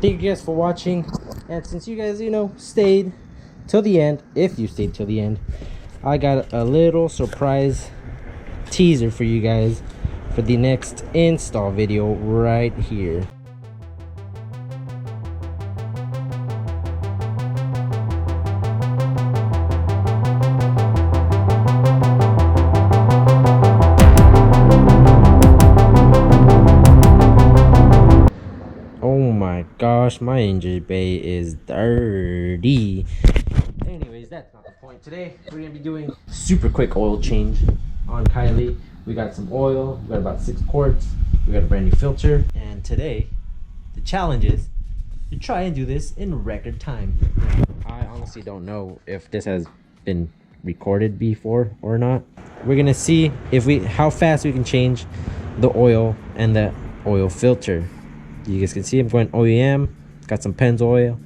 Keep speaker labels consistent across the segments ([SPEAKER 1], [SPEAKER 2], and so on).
[SPEAKER 1] thank you guys for watching, and since you guys, you know, stayed till the end, if you stayed till the end, I got a little surprise teaser for you guys for the next install video right here. Oh my gosh, my engine bay is dirty. Anyways, that's not the point. Today we're gonna be doing super quick oil change on Kylie. We got some oil, we got about 6 quarts, we got a brand new filter, and today the challenge is to try and do this in record time. I honestly don't know if this has been recorded before or not. We're gonna see if how fast we can change the oil and the oil filter. You guys can see I'm going OEM, got some Pennzoil,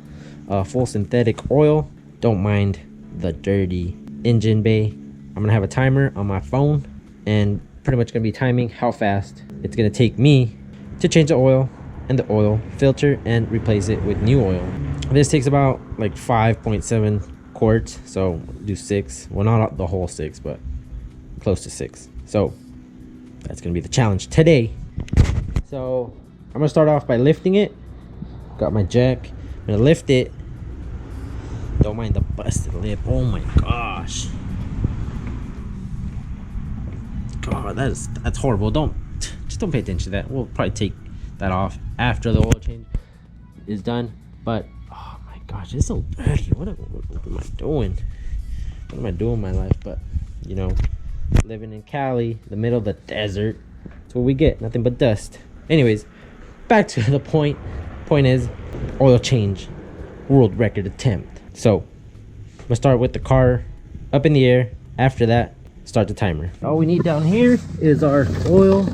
[SPEAKER 1] full synthetic oil. Don't mind the dirty engine bay. I'm gonna have a timer on my phone and pretty much gonna be timing how fast it's gonna take me to change the oil and the oil filter and replace it with new oil. This takes about like 5.7 quarts, so do 6. Well, not the whole 6, but close to 6. So that's gonna be the challenge today. So I'm gonna start off by lifting it. Got my jack. I'm gonna lift it. Don't mind the busted lip. Oh my gosh. God, that's horrible. Just don't pay attention to that. We'll probably take that off after the oil change is done. But oh my gosh, it's so dirty. What am I doing? What am I doing in my life? But you know, living in Cali, the middle of the desert, that's what we get. Nothing but dust. Anyways, back to the point. Point is oil change, world record attempt. So I'm gonna start with the car up in the air. After that, start the timer. All we need down here is our oil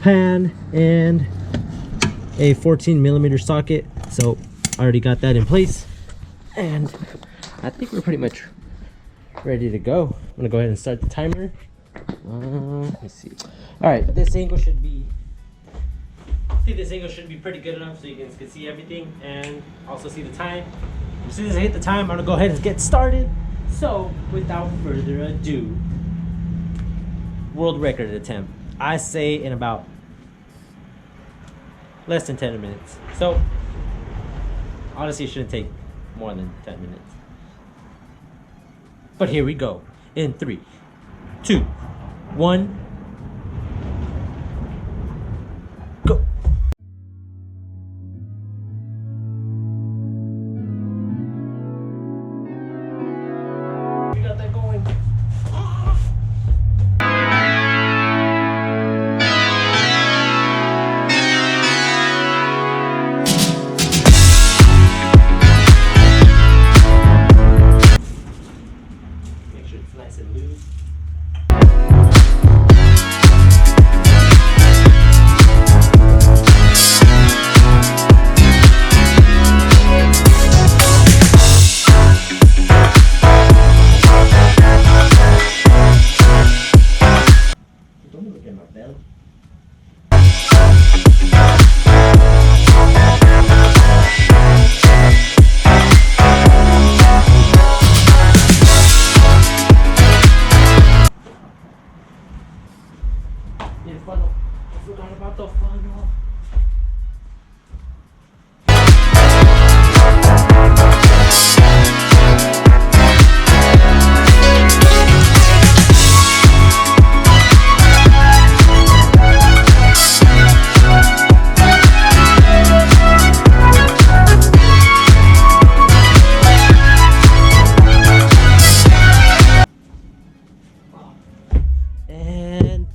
[SPEAKER 1] pan and a 14mm socket. So I already got that in place, and I think we're pretty much ready to go. I'm gonna go ahead and start the timer. Let me see. All right, this angle should be pretty good enough so you guys can see everything and also see the time. As soon as I hit the time, I'm gonna go ahead and get started. So without further ado, world record attempt, I say in about less than 10 minutes. So honestly, it shouldn't take more than 10 minutes, but here we go in 3, 2, 1, go.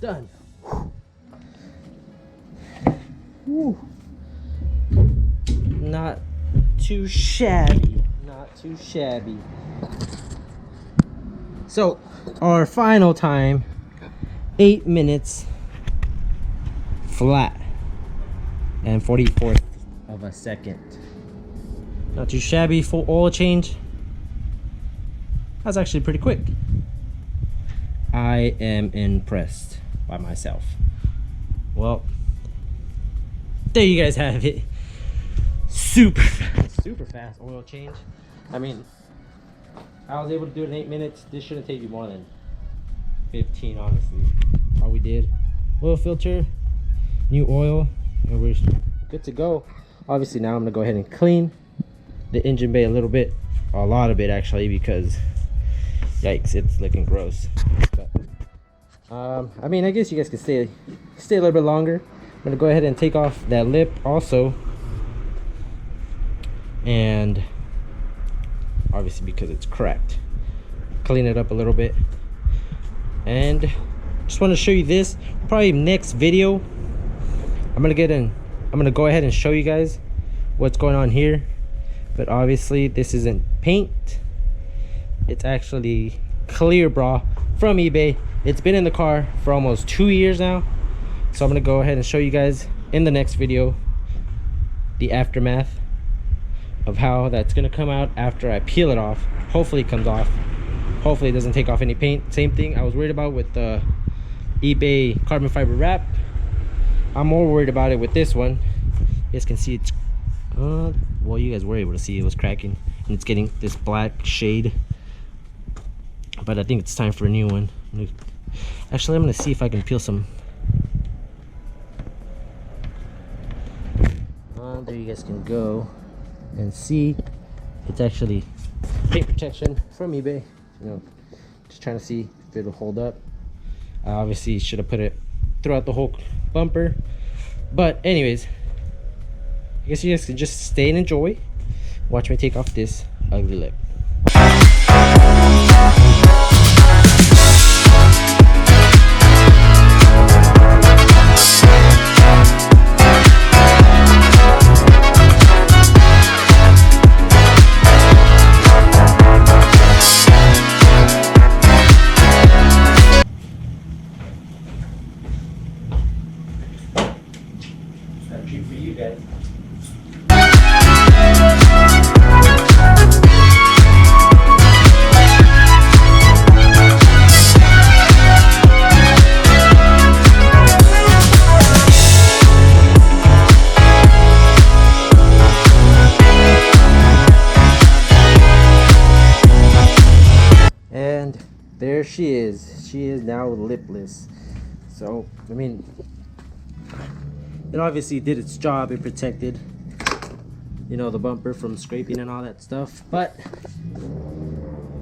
[SPEAKER 1] Done. Whew. Not too shabby. Not too shabby. So our final time, 8 minutes flat and 44th of a second. Not too shabby. Full oil change. That's actually pretty quick. I am impressed by myself. Well, there you guys have it. super fast oil change. I mean, I was able to do it in 8 minutes. This shouldn't take you more than 15, honestly. All we did, oil filter, new oil, and we're good to go. Obviously now I'm gonna go ahead and clean the engine bay a little bit, a lot of it actually, because yikes, it's looking gross. But I mean, I guess you guys can stay a little bit longer. I'm gonna go ahead and take off that lip also, and obviously because it's cracked, clean it up a little bit. And just want to show you this, probably next video I'm gonna go ahead and show you guys what's going on here. But obviously this isn't paint, it's actually clear bra from eBay. It's been in the car for almost 2 years now, so I'm gonna go ahead and show you guys in the next video the aftermath of how that's gonna come out after I peel it off. Hopefully it comes off, hopefully it doesn't take off any paint. Same thing I was worried about with the eBay carbon fiber wrap. I'm more worried about it with this one. You guys can see it's well, you guys were able to see it was cracking and it's getting this black shade, but I think it's time for a new one. Actually, I'm gonna see if I can peel some. There you guys can go and see it's actually paint protection from eBay. You know, just trying to see if it'll hold up. I obviously should have put it throughout the whole bumper, but anyways, I guess you guys can just stay and enjoy. Watch me take off this ugly lip. Got a treat for you guys. And there she is. She is now lipless. So, I mean, it obviously did its job. It protected, you know, the bumper from scraping and all that stuff. But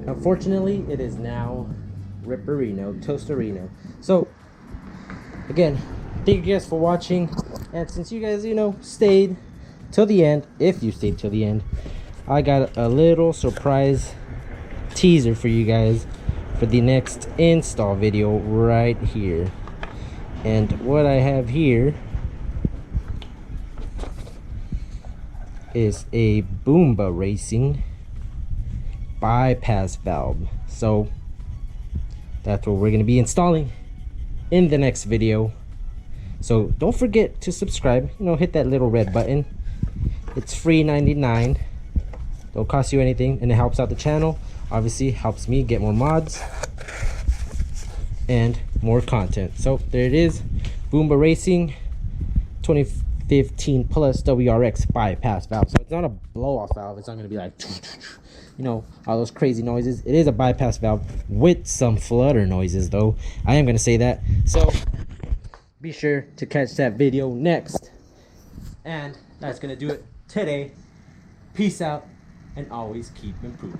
[SPEAKER 1] unfortunately, it is now Ripperino, Toasterino. So, again, thank you guys for watching. And since you guys, you know, stayed till the end, if you stayed till the end, I got a little surprise teaser for you guys for the next install video right here. And what I have here is a Boomba Racing bypass valve. So that's what we're going to be installing in the next video. So don't forget to subscribe, you know, hit that little red button. It's free 99, don't cost you anything, and it helps out the channel. Obviously helps me get more mods and more content. So there it is, Boomba Racing 2015 plus WRX bypass valve. So it's not a blow off valve, it's not going to be like, you know, all those crazy noises. It is a bypass valve with some flutter noises though, I am going to say that. So be sure to catch that video next. And that's going to do it today. Peace out and always keep improving.